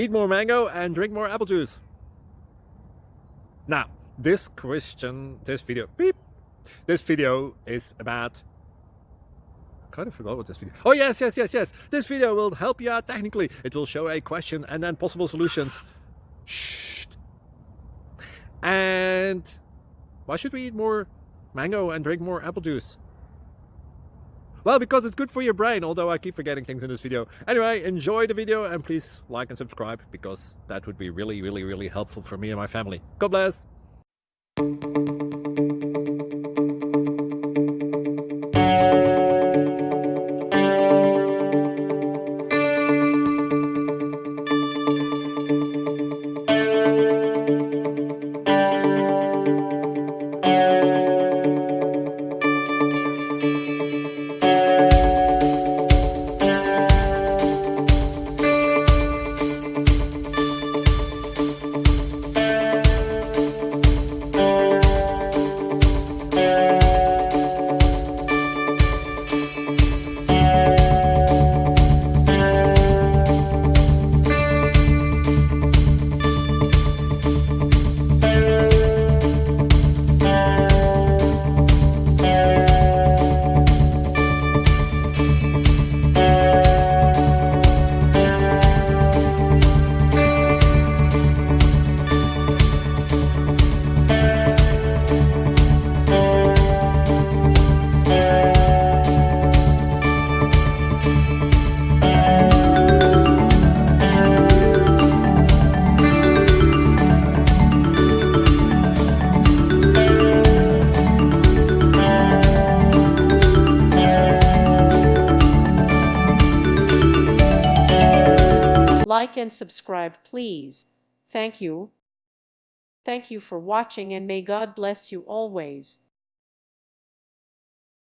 Eat more mango and drink more apple juice. Now, this video is about... I kind of forgot what this video... Oh, yes. This video will help you out technically. It will show a question and then possible solutions. Shh. And why should we eat more mango and drink more apple juice? Well, because it's good for your brain, although I keep forgetting things in this video. Anyway, enjoy the video and please like and subscribe, because that would be really helpful for me and my family. God bless! Like and subscribe, please. Thank you. Thank you for watching, and may God bless you always.